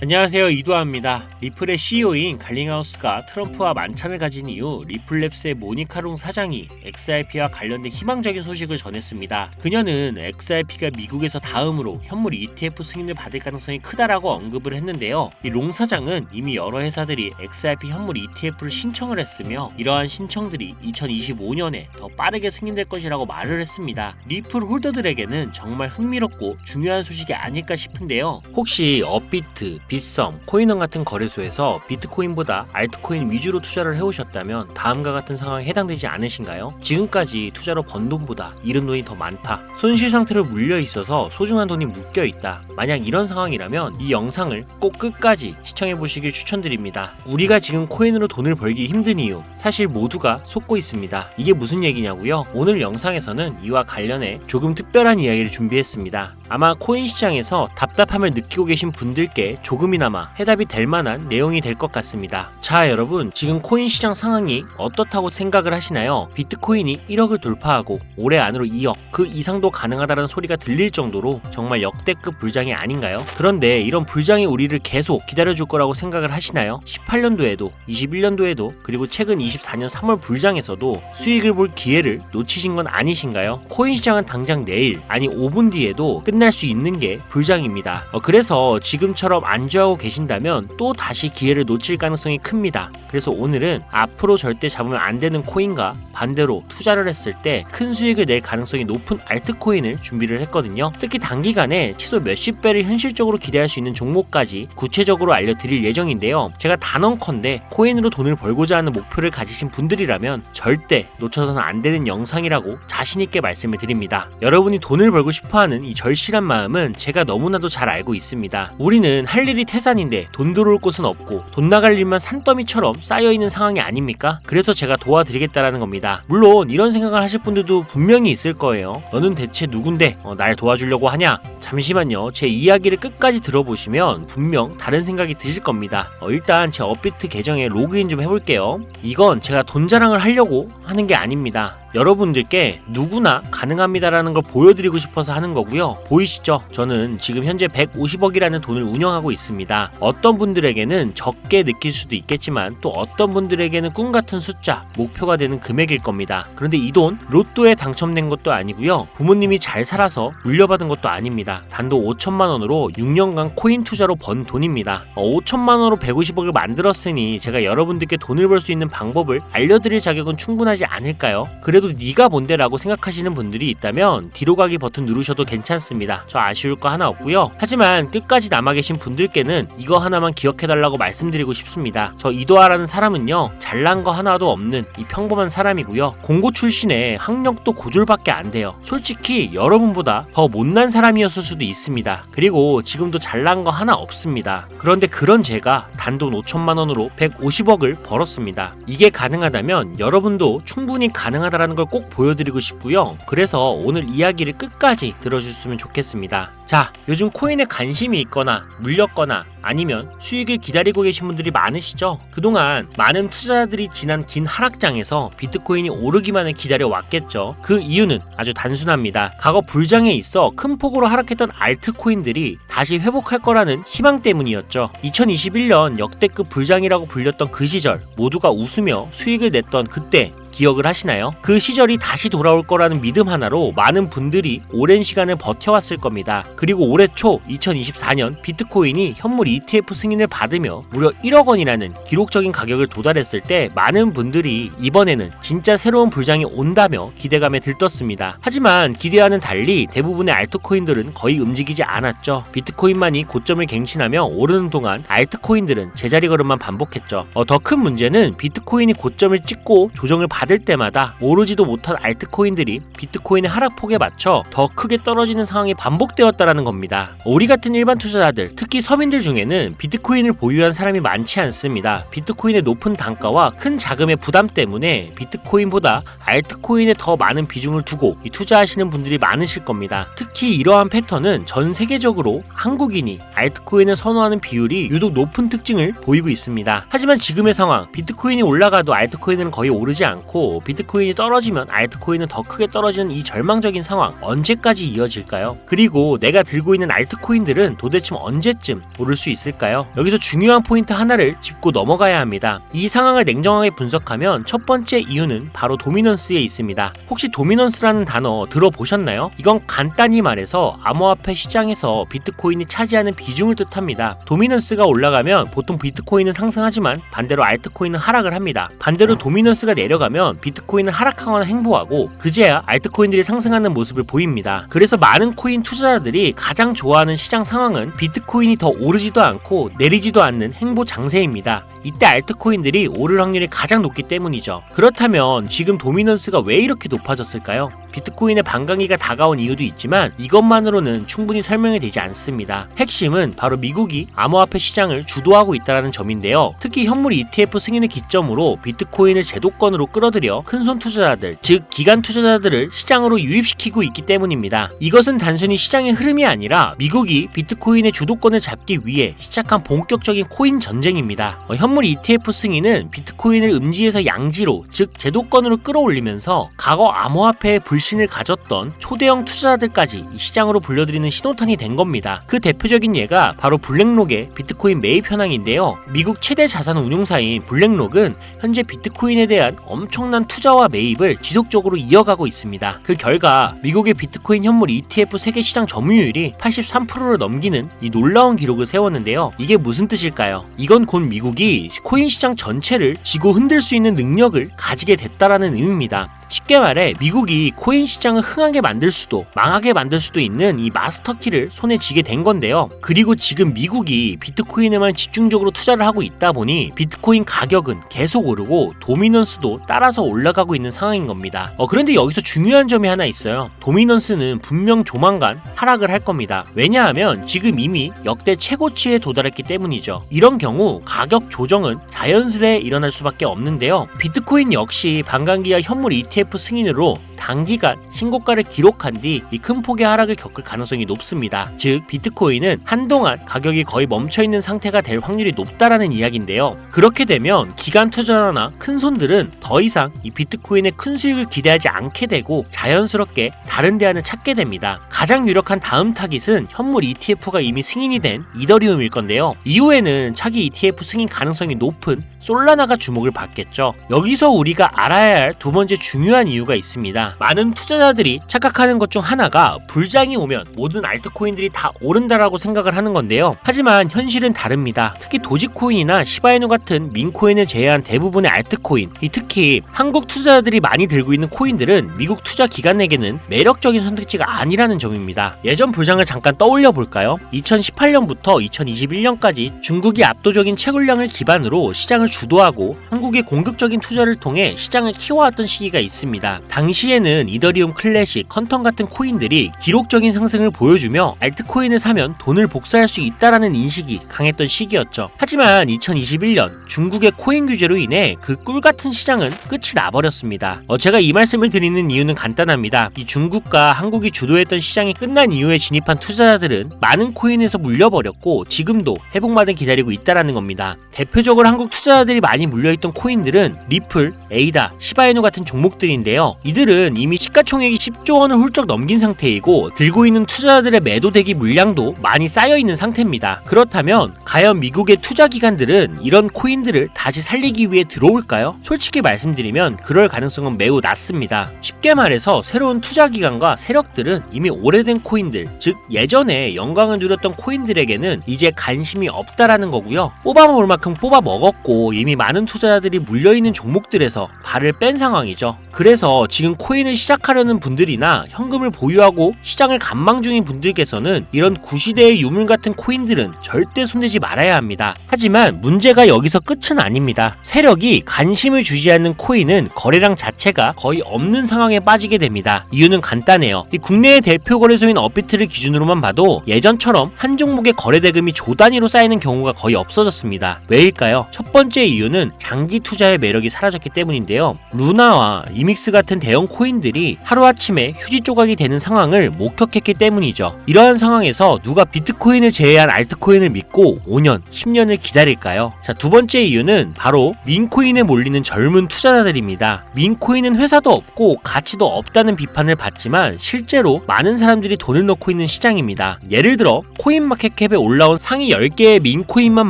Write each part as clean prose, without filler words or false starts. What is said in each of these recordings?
안녕하세요, 이두아입니다. 리플의 CEO인 갈링하우스가 트럼프와 만찬을 가진 이후 리플랩스의 모니카 롱 사장이 XRP와 관련된 희망적인 소식을 전했습니다. 그녀는 XRP가 미국에서 다음으로 현물 ETF 승인을 받을 가능성이 크다라고 언급을 했는데요. 이 롱 사장은 이미 여러 회사들이 XRP 현물 ETF를 신청을 했으며 이러한 신청들이 2025년에 더 빠르게 승인될 것이라고 말을 했습니다. 리플 홀더들에게는 정말 흥미롭고 중요한 소식이 아닐까 싶은데요. 혹시 업비트, 빗썸, 코인원 같은 거래소에서 비트코인보다 알트코인 위주로 투자를 해오셨다면 다음과 같은 상황에 해당되지 않으신가요? 지금까지 투자로 번 돈보다 잃은 돈이 더 많다. 손실 상태로 물려 있어서 소중한 돈이 묶여 있다. 만약 이런 상황이라면 이 영상을 꼭 끝까지 시청해 보시길 추천드립니다. 우리가 지금 코인으로 돈을 벌기 힘든 이유, 사실 모두가 속고 있습니다. 이게 무슨 얘기냐고요? 오늘 영상에서는 이와 관련해 조금 특별한 이야기를 준비했습니다. 아마 코인 시장에서 답답함을 느끼고 계신 분들께 조금이나마 해답이 될 만한 내용이 될 것 같습니다. 자, 여러분, 지금 코인 시장 상황이 어떻다고 생각을 하시나요? 비트코인이 1억을 돌파하고 올해 안으로 2억, 그 이상도 가능하다는 소리가 들릴 정도로 정말 역대급 불장이 아닌가요? 그런데 이런 불장이 우리를 계속 기다려줄 거라고 생각을 하시나요? 18년도에도, 21년도에도, 그리고 최근 24년 3월 불장에서도 수익을 볼 기회를 놓치신 건 아니신가요? 코인 시장은 당장 내일, 아니 5분 뒤에도 끝날 수 있는 게 불장입니다. 그래서 지금처럼 안주하고 계신다면 또 다시 기회를 놓칠 가능성이 큽니다. 그래서 오늘은 앞으로 절대 잡으면 안 되는 코인과 반대로 투자를 했을 때 큰 수익을 낼 가능성이 높은 알트코인을 준비를 했거든요. 특히 단기간에 최소 몇십 배를 현실적으로 기대할 수 있는 종목까지 구체적으로 알려드릴 예정인데요. 제가 단언컨대 코인으로 돈을 벌고자 하는 목표를 가지신 분들이라면 절대 놓쳐서는 안 되는 영상이라고 자신있게 말씀을 드립니다. 여러분이 돈을 벌고 싶어하는 이 절실한 마음은 제가 너무나도 잘 알고 있습니다. 우리는 할 일이 태산인데 돈 들어올 곳은 없고 돈 나갈 일만 산더미처럼 쌓여있는 상황이 아닙니까? 그래서 제가 도와드리겠다라는 겁니다. 물론 이런 생각을 하실 분들도 분명히 있을 거예요. 너는 대체 누군데 날 도와주려고 하냐? 잠시만요. 제 이야기를 끝까지 들어보시면 분명 다른 생각이 드실 겁니다. 일단 제 업비트 계정에 로그인 좀 해볼게요. 이건 제가 돈 자랑을 하려고 하는 게 아닙니다. 여러분들께 누구나 가능합니다라는 걸 보여드리고 싶어서 하는 거고요. 보이시죠? 저는 지금 현재 150억이라는 돈을 운영하고 있습니다. 어떤 분들에게는 적게 느낄 수도 있겠지만 또 어떤 분들에게는 꿈같은 숫자, 목표가 되는 금액일 겁니다. 그런데 이 돈 로또에 당첨된 것도 아니고요. 부모님이 잘 살아서 물려받은 것도 아닙니다. 단돈 5천만 원으로 6년간 코인 투자로 번 돈입니다. 5천만 원으로 150억을 만들었으니 제가 여러분들께 돈을 벌 수 있는 방법을 알려드릴 자격은 충분하지 않을까요? 그래도 네가 뭔데 라고 생각하시는 분들이 있다면 뒤로 가기 버튼 누르셔도 괜찮습니다. 저 아쉬울 거 하나 없고요. 하지만 끝까지 남아 계신 분들께는 이거 하나만 기억해달라고 말씀드리고 싶습니다. 저 이도아라는 사람은요, 잘난 거 하나도 없는 이 평범한 사람이고요. 공고 출신에 학력도 고졸밖에 안 돼요. 솔직히 여러분보다 더 못난 사람이었을 수도 있습니다. 그리고 지금도 잘난 거 하나 없습니다. 그런데 그런 제가 단돈 5천만 원으로 150억을 벌었습니다. 이게 가능하다면 여러분도 충분히 가능하다라는 걸 꼭 보여드리고 싶고요. 그래서 오늘 이야기를 끝까지 들어주셨으면 좋겠습니다. 자, 요즘 코인에 관심이 있거나 물렸거나 아니면 수익을 기다리고 계신 분들이 많으시죠? 그동안 많은 투자자들이 지난 긴 하락장에서 비트코인이 오르기만을 기다려 왔겠죠. 그 이유는 아주 단순합니다. 과거 불장에 있어 큰 폭으로 하락했던 알트코인들이 다시 회복할 거라는 희망 때문이었죠. 2021년 역대급 불장이라고 불렸던 그 시절 모두가 웃으며 수익을 냈던 그때 기억을 하시나요? 그 시절이 다시 돌아올 거라는 믿음 하나로 많은 분들이 오랜 시간을 버텨왔을 겁니다. 그리고 올해 초 2024년 비트코인이 현물 ETF 승인을 받으며 무려 1억 원이라는 기록적인 가격을 도달했을 때 많은 분들이 이번에는 진짜 새로운 불장이 온다며 기대감에 들떴습니다. 하지만 기대와는 달리 대부분의 알트코인들은 거의 움직이지 않았죠. 비트코인만이 고점을 갱신하며 오르는 동안 알트코인들은 제자리 걸음만 반복했죠. 더 큰 문제는 비트코인이 고점을 찍고 조정을 받을 때마다 오르지도 못한 알트코인들이 비트코인의 하락폭에 맞춰 더 크게 떨어지는 상황이 반복되었다라는 겁니다. 우리 같은 일반 투자자들, 특히 서민들 중에는 비트코인을 보유한 사람이 많지 않습니다. 비트코인의 높은 단가와 큰 자금의 부담 때문에 비트코인보다 알트코인에 더 많은 비중을 두고 투자하시는 분들이 많으실 겁니다. 특히 이러한 패턴은 전 세계적으로 한국인이 알트코인을 선호하는 비율이 유독 높은 특징을 보이고 있습니다. 하지만 지금의 상황, 비트코인이 올라가도 알트코인은 거의 오르지 않고 않고 비트코인이 떨어지면 알트코인은 더 크게 떨어지는 이 절망적인 상황 언제까지 이어질까요? 그리고 내가 들고 있는 알트코인들은 도대체 언제쯤 오를 수 있을까요? 여기서 중요한 포인트 하나를 짚고 넘어가야 합니다. 이 상황을 냉정하게 분석하면 첫 번째 이유는 바로 도미넌스에 있습니다. 혹시 도미넌스라는 단어 들어보셨나요? 이건 간단히 말해서 암호화폐 시장에서 비트코인이 차지하는 비중을 뜻합니다. 도미넌스가 올라가면 보통 비트코인은 상승하지만 반대로 알트코인은 하락을 합니다. 반대로 도미넌스가 내려가면 비트코인은 하락하거나 행보하고 그제야 알트코인들이 상승하는 모습을 보입니다. 그래서 많은 코인 투자자들이 가장 좋아하는 시장 상황은 비트코인이 더 오르지도 않고 내리지도 않는 행보 장세입니다. 이때 알트코인들이 오를 확률이 가장 높기 때문이죠. 그렇다면 지금 도미넌스가 왜 이렇게 높아졌을까요? 비트코인의 반감기가 다가온 이유도 있지만 이것만으로는 충분히 설명이 되지 않습니다. 핵심은 바로 미국이 암호화폐 시장을 주도하고 있다는 점인데요. 특히 현물 ETF 승인을 기점으로 비트코인을 제도권으로 끌어들여 큰손 투자자들, 즉 기관 투자자들을 시장으로 유입시키고 있기 때문입니다. 이것은 단순히 시장의 흐름이 아니라 미국이 비트코인의 주도권을 잡기 위해 시작한 본격적인 코인 전쟁입니다. 현물 ETF 승인은 비트코인을 음지에서 양지로, 즉 제도권으로 끌어올리면서 과거 암호화폐의 불신을 가졌던 초대형 투자자들까지 시장으로 불려들이는 신호탄이 된 겁니다. 그 대표적인 예가 바로 블랙록의 비트코인 매입 현황인데요. 미국 최대 자산 운용사인 블랙록은 현재 비트코인에 대한 엄청난 투자와 매입을 지속적으로 이어가고 있습니다. 그 결과 미국의 비트코인 현물 ETF 세계 시장 점유율이 83%를 넘기는 이 놀라운 기록을 세웠는데요. 이게 무슨 뜻일까요? 이건 곧 미국이 코인 시장 전체를 쥐고 흔들 수 있는 능력을 가지게 됐다라는 의미입니다. 쉽게 말해 미국이 코인 시장을 흥하게 만들 수도 망하게 만들 수도 있는 이 마스터키를 손에 쥐게 된 건데요. 그리고 지금 미국이 비트코인에만 집중적으로 투자를 하고 있다 보니 비트코인 가격은 계속 오르고 도미넌스도 따라서 올라가고 있는 상황인 겁니다. 그런데 여기서 중요한 점이 하나 있어요. 도미넌스는 분명 조만간 하락을 할 겁니다. 왜냐하면 지금 이미 역대 최고치에 도달했기 때문이죠. 이런 경우 가격 조정은 자연스레 일어날 수밖에 없는데요. 비트코인 역시 반감기와 현물 ETF 승인으로 단기간 신고가를 기록한 뒤 이 큰 폭의 하락을 겪을 가능성이 높습니다. 즉 비트코인은 한동안 가격이 거의 멈춰있는 상태가 될 확률이 높다라는 이야기인데요. 그렇게 되면 기관 투자자나 큰 손들은 더 이상 이 비트코인의 큰 수익을 기대하지 않게 되고 자연스럽게 다른 대안을 찾게 됩니다. 가장 유력한 다음 타깃은 현물 ETF가 이미 승인이 된 이더리움일 건데요. 이후에는 차기 ETF 승인 가능성이 높은 솔라나가 주목을 받겠죠. 여기서 우리가 알아야 할 두 번째 중요한 이유가 있습니다. 많은 투자자들이 착각하는 것 중 하나가 불장이 오면 모든 알트코인들이 다 오른다라고 생각을 하는 건데요. 하지만 현실은 다릅니다. 특히 도지코인이나 시바이누 같은 민코인을 제외한 대부분의 알트코인, 특히 한국 투자자들이 많이 들고 있는 코인들은 미국 투자 기관에게는 매력적인 선택지가 아니라는 점입니다. 예전 불장을 잠깐 떠올려 볼까요? 2018년부터 2021년까지 중국이 압도적인 채굴량을 기반으로 시장을 주도하고 한국의 공격적인 투자를 통해 시장을 키워왔던 시기가 있습니다. 당시에는 이더리움 클래식, 컨텀 같은 코인들이 기록적인 상승을 보여주며 알트코인을 사면 돈을 복사할 수 있다라는 인식이 강했던 시기였죠. 하지만 2021년 중국의 코인 규제로 인해 그 꿀같은 시장은 끝이 나버렸습니다. 제가 이 말씀을 드리는 이유는 간단합니다. 이 중국과 한국이 주도했던 시장이 끝난 이후에 진입한 투자자들은 많은 코인에서 물려버렸고 지금도 회복마저 기다리고 있다라는 겁니다. 대표적으로 한국 투자자들이 많이 물려있던 코인들은 리플, 에이다, 시바이누 같은 종목들인데요. 이들은 이미 시가총액이 10조 원을 훌쩍 넘긴 상태이고 들고 있는 투자자들의 매도 대기 물량도 많이 쌓여있는 상태입니다. 그렇다면 과연 미국의 투자기관들은 이런 코인들을 다시 살리기 위해 들어올까요? 솔직히 말씀드리면 그럴 가능성은 매우 낮습니다. 쉽게 말해서 새로운 투자기관과 세력들은 이미 오래된 코인들, 즉 예전에 영광을 누렸던 코인들에게는 이제 관심이 없다라는 거고요. 뽑아먹을 만큼 뽑아먹었고 이미 많은 투자자들이 물려있는 종목들에서 발을 뺀 상황이죠. 그래서 지금 코인을 시작하려는 분들이나 현금을 보유하고 시장을 관망 중인 분들께서는 이런 구시대의 유물 같은 코인들은 절대 손대지 말아야 합니다. 하지만 문제가 여기서 끝은 아닙니다. 세력이 관심을 주지 않는 코인은 거래량 자체가 거의 없는 상황에 빠지게 됩니다. 이유는 간단해요. 국내의 대표 거래소인 업비트를 기준으로만 봐도 예전처럼 한 종목의 거래 대금이 조 단위로 쌓이는 경우가 거의 없어졌습니다. 왜일까요? 첫 번째 이유는 장기 투자의 매력이 사라졌기 때문인데요. 루나와 이믹스 같은 대형 코인 코인들이 하루아침에 휴지 조각이 되는 상황을 목격했기 때문이죠. 이러한 상황에서 누가 비트코인을 제외한 알트코인을 믿고 5년, 10년을 기다릴까요? 자, 두 번째 이유는 바로 민코인에 몰리는 젊은 투자자들입니다. 민코인은 회사도 없고 가치도 없다는 비판을 받지만 실제로 많은 사람들이 돈을 넣고 있는 시장입니다. 예를 들어 코인마켓캡에 올라온 상위 10개의 민코인만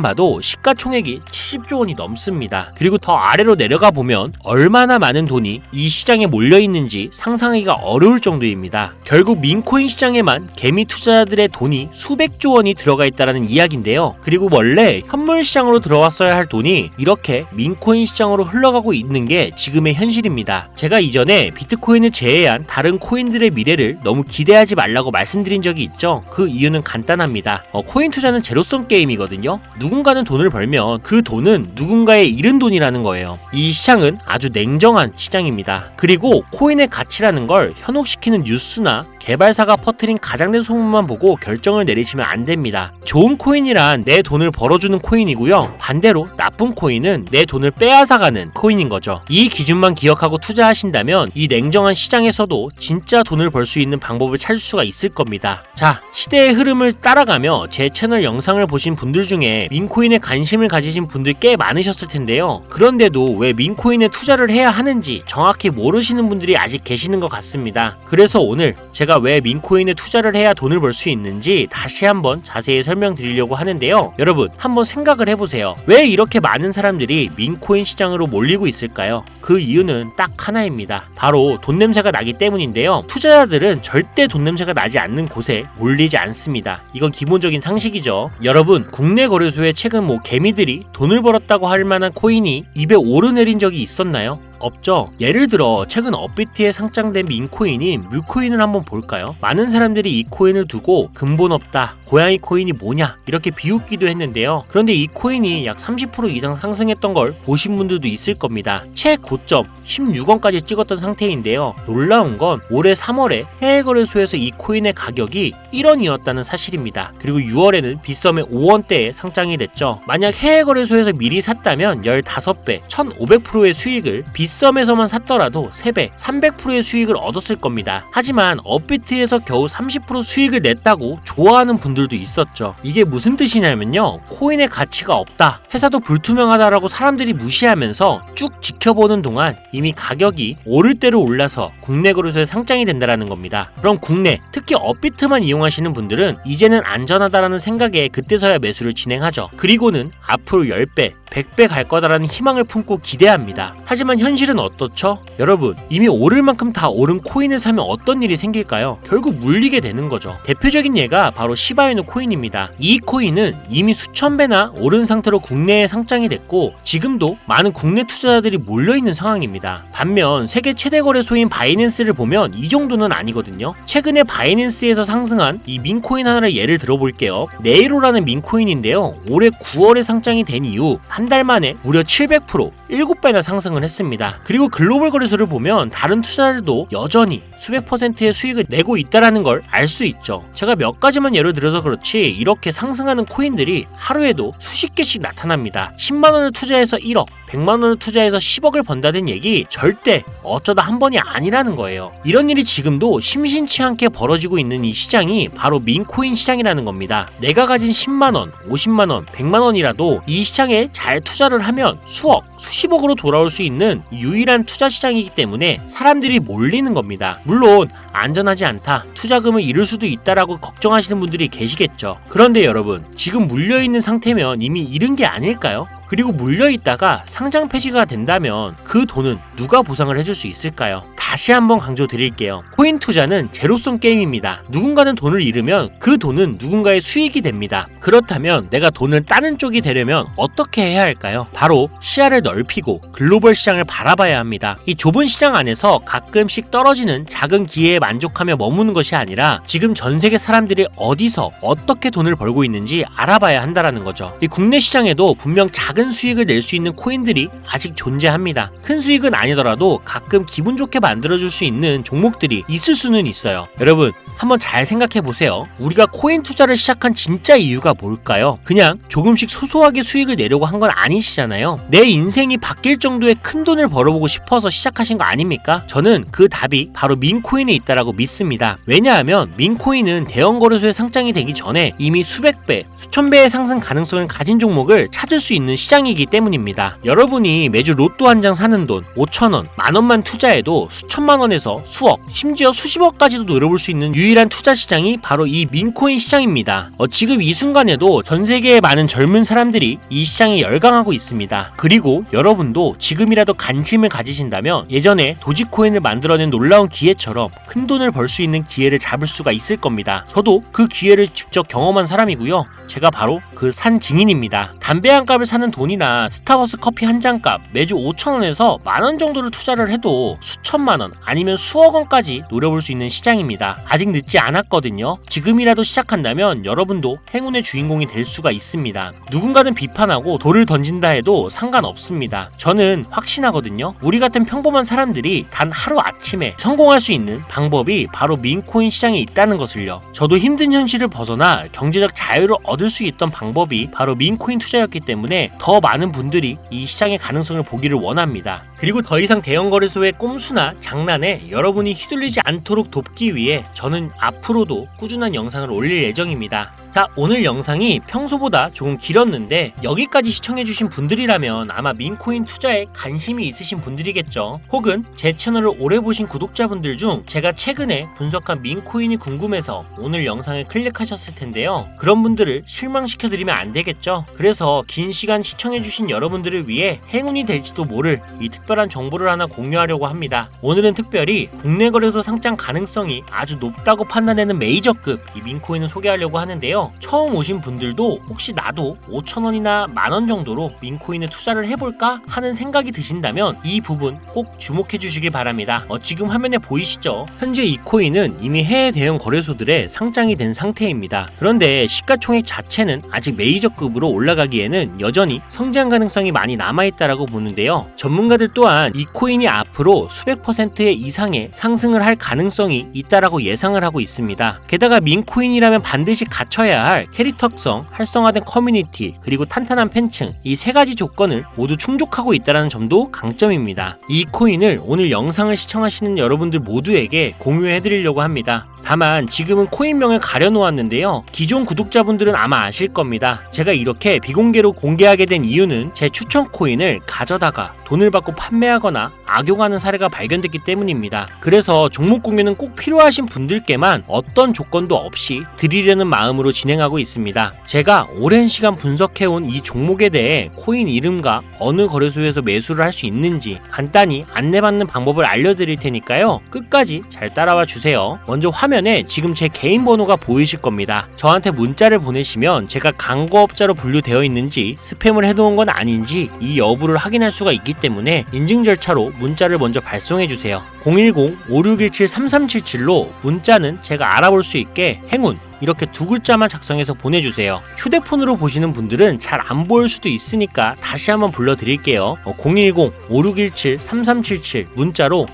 봐도 시가총액이 70조 원이 넘습니다. 그리고 더 아래로 내려가 보면 얼마나 많은 돈이 이 시장에 몰려 있는지 상상하기가 어려울 정도입니다. 결국 민코인 시장에만 개미 투자자들의 돈이 수백조 원이 들어가 있다는 이야기인데요. 그리고 원래 현물 시장으로 들어왔어야 할 돈이 이렇게 민코인 시장으로 흘러가고 있는 게 지금의 현실입니다. 제가 이전에 비트코인을 제외한 다른 코인들의 미래를 너무 기대하지 말라고 말씀드린 적이 있죠. 그 이유는 간단합니다. 코인 투자는 제로섬 게임이거든요. 누군가는 돈을 벌면 그 돈은 누군가의 잃은 돈이라는 거예요. 이 시장은 아주 냉정한 시장입니다. 그리고 코인의 가치라는 걸 현혹시키는 뉴스나 개발사가 퍼뜨린 가장된 소문만 보고 결정을 내리시면 안 됩니다. 좋은 코인이란 내 돈을 벌어주는 코인이고요. 반대로 나쁜 코인은 내 돈을 빼앗아가는 코인인 거죠. 이 기준만 기억하고 투자하신다면 이 냉정한 시장에서도 진짜 돈을 벌 수 있는 방법을 찾을 수가 있을 겁니다. 자, 시대의 흐름을 따라가며 제 채널 영상을 보신 분들 중에 민코인에 관심을 가지신 분들 꽤 많으셨을 텐데요. 그런데도 왜 민코인에 투자를 해야 하는지 정확히 모르시는 분들이 아직 계시는 것 같습니다. 그래서 오늘 제가 왜 민코인에 투자를 해야 돈을 벌 수 있는지 다시 한번 자세히 설명드리려고 하는데요. 여러분, 한번 생각을 해보세요. 왜 이렇게 많은 사람들이 민코인 시장으로 몰리고 있을까요? 그 이유는 딱 하나입니다. 바로 돈 냄새가 나기 때문인데요. 투자자들은 절대 돈 냄새가 나지 않는 곳에 몰리지 않습니다. 이건 기본적인 상식이죠. 여러분, 국내 거래소에 최근 개미들이 돈을 벌었다고 할 만한 코인이 입에 오르내린 적이 있었나요? 없죠. 예를 들어 최근 업비트에 상장된 민코인인 뮤코인을 한번 볼까요? 많은 사람들이 이 코인을 두고 근본 없다, 고양이 코인이 뭐냐 이렇게 비웃기도 했는데요. 그런데 이 코인이 약 30% 이상 상승했던 걸 보신 분들도 있을 겁니다. 최고점 16원까지 찍었던 상태인데요. 놀라운 건 올해 3월에 해외 거래소에서 이 코인의 가격이 1원이었다는 사실입니다. 그리고 6월에는 빗썸에 5원대에 상장이 됐죠. 만약 해외 거래소에서 미리 샀다면 15배, 1500%의 수익을 빗썸에서만 샀더라도 3배, 300%의 수익을 얻었을 겁니다. 하지만 업비트에서 겨우 30% 수익을 냈다고 좋아하는 분들도 있었죠. 이게 무슨 뜻이냐면요. 코인의 가치가 없다, 회사도 불투명하다라고 사람들이 무시하면서 쭉 지켜보는 동안 이미 가격이 오를 대로 올라서 국내 거래소에 상장이 된다는 겁니다. 그럼 국내, 특히 업비트만 이용하시는 분들은 이제는 안전하다라는 생각에 그때서야 매수를 진행하죠. 그리고는 앞으로 10배, 100배 갈 거다라는 희망을 품고 기대합니다. 하지만 현실은 어떻죠? 여러분, 이미 오를 만큼 다 오른 코인을 사면 어떤 일이 생길까요? 결국 물리게 되는 거죠. 대표적인 예가 바로 시바이누 코인입니다. 이 코인은 이미 수천 배나 오른 상태로 국내에 상장이 됐고 지금도 많은 국내 투자자들이 몰려있는 상황입니다. 반면 세계 최대 거래소인 바이낸스를 보면 이 정도는 아니거든요. 최근에 바이낸스에서 상승한 이 민코인 하나를 예를 들어볼게요. 네이로라는 민코인인데요. 올해 9월에 상장이 된 이후 한 달 만에 무려 700%, 7배나 상승을 했습니다. 그리고 글로벌 거래소를 보면 다른 투자자들도 여전히 수백 %의 수익을 내고 있다는 걸 알 수 있죠. 제가 몇 가지만 예를 들어서 그렇지 이렇게 상승하는 코인들이 하루에도 수십 개씩 나타납니다. 10만원을 투자해서 1억, 100만원을 투자해서 10억을 번다는 얘기 절대 어쩌다 한 번이 아니라는 거예요. 이런 일이 지금도 심심치 않게 벌어지고 있는 이 시장이 바로 민코인 시장이라는 겁니다. 내가 가진 10만원, 50만원, 100만원이라도 이 시장에 잘 투자를 하면 수억, 수십억으로 돌아올 수 있는 유일한 투자 시장이기 때문에 사람들이 몰리는 겁니다. 물론 안전하지 않다, 투자금을 잃을 수도 있다라고 걱정하시는 분들이 계시겠죠. 그런데 여러분, 지금 물려있는 상태면 이미 잃은 게 아닐까요? 그리고 물려있다가 상장 폐지가 된다면 그 돈은 누가 보상을 해줄 수 있을까요? 다시 한번 강조드릴게요. 코인 투자는 제로섬 게임입니다. 누군가는 돈을 잃으면 그 돈은 누군가의 수익이 됩니다. 그렇다면 내가 돈을 따는 쪽이 되려면 어떻게 해야 할까요? 바로 시야를 넓히고 글로벌 시장을 바라봐야 합니다. 이 좁은 시장 안에서 가끔씩 떨어지는 작은 기회에 만족하며 머무는 것이 아니라 지금 전 세계 사람들이 어디서 어떻게 돈을 벌고 있는지 알아봐야 한다는 거죠. 이 국내 시장에도 분명 작은 수익을 낼 수 있는 코인들이 아직 존재합니다. 큰 수익은 아니더라도 가끔 기분 좋게 만들어줄 수 있는 종목들이 있을 수는 있어요. 여러분, 한번 잘 생각해 보세요. 우리가 코인 투자를 시작한 진짜 이유가 뭘까요? 그냥 조금씩 소소하게 수익을 내려고 한 건 아니시잖아요. 내 인생이 바뀔 정도의 큰 돈을 벌어보고 싶어서 시작하신 거 아닙니까? 저는 그 답이 바로 민코인에 있다라고 믿습니다. 왜냐하면 민코인은 대형 거래소에 상장이 되기 전에 이미 수백 배, 수천 배의 상승 가능성을 가진 종목을 찾을 수 있는 시장이기 때문입니다. 여러분이 매주 로또 한 장 사는 돈 5,000원, 만원만 투자해도 수천만 원에서 수억, 심지어 수십억까지도 노려볼 수 있는 유일한 투자 시장이 바로 이 민코인 시장입니다. 지금 이 순간에도 전 세계의 많은 젊은 사람들이 이 시장에 열광하고 있습니다. 그리고 여러분도 지금이라도 관심을 가지신다면 예전에 도지코인을 만들어낸 놀라운 기회처럼 큰 돈을 벌 수 있는 기회를 잡을 수가 있을 겁니다. 저도 그 기회를 직접 경험한 사람이고요. 제가 바로 그 산 증인입니다. 담배 한 값을 사는 돈이나 스타벅스 커피 한 잔 값 매주 5,000원에서 만원 정도를 투자를 해도 수천만원 아니면 수억 원까지 노려볼 수 있는 시장입니다. 아직 늦지 않았거든요. 지금이라도 시작한다면 여러분도 행운의 주인공이 될 수가 있습니다. 누군가는 비판하고 돌을 던진다 해도 상관없습니다. 저는 확신하거든요. 우리 같은 평범한 사람들이 단 하루 아침에 성공할 수 있는 방법이 바로 민코인 시장에 있다는 것을요. 저도 힘든 현실을 벗어나 경제적 자유를 얻을 수 있던 방법이 바로 민코인 투자였기 때문에 더 많은 분들이 이 시장의 가능성을 보기를 원합니다. 그리고 더 이상 대형 거래소의 꼼수나 장난에 여러분이 휘둘리지 않도록 돕기 위해 저는 앞으로도 꾸준한 영상을 올릴 예정입니다. 자, 오늘 영상이 평소보다 조금 길었는데 여기까지 시청해주신 분들이라면 아마 민코인 투자에 관심이 있으신 분들이겠죠. 혹은 제 채널을 오래 보신 구독자분들 중 제가 최근에 분석한 민코인이 궁금해서 오늘 영상을 클릭하셨을 텐데요. 그런 분들을 실망시켜드리면 안 되겠죠. 그래서 긴 시간 시청해주신 여러분들을 위해 행운이 될지도 모를 이 특별한 정보를 하나 공유하려고 합니다. 오늘은 특별히 국내 거래소 상장 가능성이 아주 높다고 판단되는 메이저급 이 민코인을 소개하려고 하는데요. 처음 오신 분들도 혹시 나도 5,000원이나 만원 정도로 민코인에 투자를 해볼까 하는 생각이 드신다면 이 부분 꼭 주목해 주시길 바랍니다. 지금 화면에 보이시죠? 현재 이 코인은 이미 해외 대형 거래소들에 상장이 된 상태입니다. 그런데 시가총액 자체는 아직 메이저급으로 올라가기에는 여전히 성장 가능성이 많이 남아있다라고 보는데요. 전문가들 또한 이 코인이 앞으로 수백 퍼센트의 이상의 상승을 할 가능성이 있다라고 예상을 하고 있습니다. 게다가 민코인이라면 반드시 갖춰야 할 캐릭터성, 활성화된 커뮤니티, 그리고 탄탄한 팬층 이 세 가지 조건을 모두 충족하고 있다는 점도 강점입니다. 이 코인을 오늘 영상을 시청하시는 여러분들 모두에게 공유해드리려고 합니다. 다만 지금은 코인명을 가려놓았는데요. 기존 구독자분들은 아마 아실 겁니다. 제가 이렇게 비공개로 공개하게 된 이유는 제 추천 코인을 가져다가 돈을 받고 판매하거나 악용하는 사례가 발견됐기 때문입니다. 그래서 종목 공유는 꼭 필요하신 분들께만 어떤 조건도 없이 드리려는 마음으로 진행하고 있습니다. 제가 오랜 시간 분석해온 이 종목에 대해 코인 이름과 어느 거래소에서 매수를 할 수 있는지 간단히 안내받는 방법을 알려드릴 테니까요. 끝까지 잘 따라와 주세요. 먼저 화면에 지금 제 개인 번호가 보이실 겁니다. 저한테 문자를 보내시면 제가 광고업자로 분류되어 있는지 스팸을 해놓은 건 아닌지 이 여부를 확인할 수가 있기 때문에 인증 절차로 문자를 먼저 발송해주세요. 010-5617-3377로 문자는 제가 알아볼 수 있게 행운 이렇게 두 글자만 작성해서 보내주세요. 휴대폰으로 보시는 분들은 잘 안 보일 수도 있으니까 다시 한번 불러드릴게요. 010-5617-3377 문자로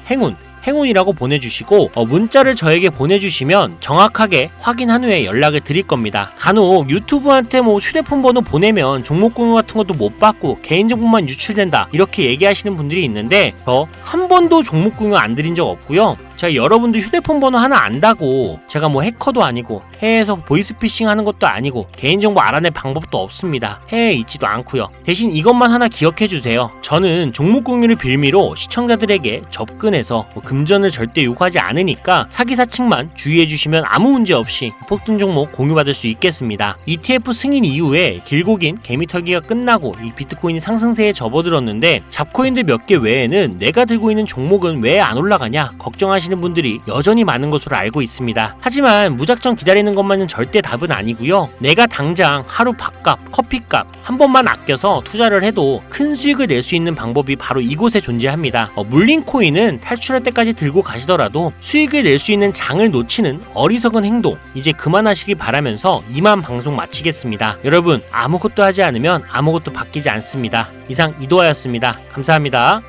행운이라고 보내주시고 문자를 저에게 보내주시면 정확하게 확인한 후에 연락을 드릴 겁니다. 간혹 유튜브한테 휴대폰 번호 보내면 종목 공유 같은 것도 못 받고 개인정보만 유출된다 이렇게 얘기하시는 분들이 있는데 저 한 번도 종목 공유 안 드린 적 없고요. 제가 여러분들 휴대폰 번호 하나 안다고 제가 해커도 아니고 해외에서 보이스피싱 하는 것도 아니고 개인정보 알아낼 방법도 없습니다. 해외에 있지도 않고요. 대신 이것만 하나 기억해 주세요. 저는 종목 공유를 빌미로 시청자들에게 접근해서 금전을 절대 요구하지 않으니까 사기사측만 주의해 주시면 아무 문제 없이 폭등 종목 공유받을 수 있겠습니다. ETF 승인 이후에 길고 긴 개미털기가 끝나고 이 비트코인이 상승세에 접어들었는데 잡코인들 몇 개 외에는 내가 들고 있는 종목은 왜 안 올라가냐 걱정하시는 분들이 여전히 많은 것으로 알고 있습니다. 하지만 무작정 기다리는 것만은 절대 답은 아니고요. 내가 당장 하루 밥값, 커피값 한 번만 아껴서 투자를 해도 큰 수익을 낼 수 있는 방법이 바로 이곳에 존재합니다. 물린 코인은 탈출할 때까지 들고 가시더라도 수익을 낼 수 있는 장을 놓치는 어리석은 행동 이제 그만하시길 바라면서 이만 방송 마치겠습니다. 여러분 아무것도 하지 않으면 아무것도 바뀌지 않습니다. 이상 이도하였습니다. 감사합니다.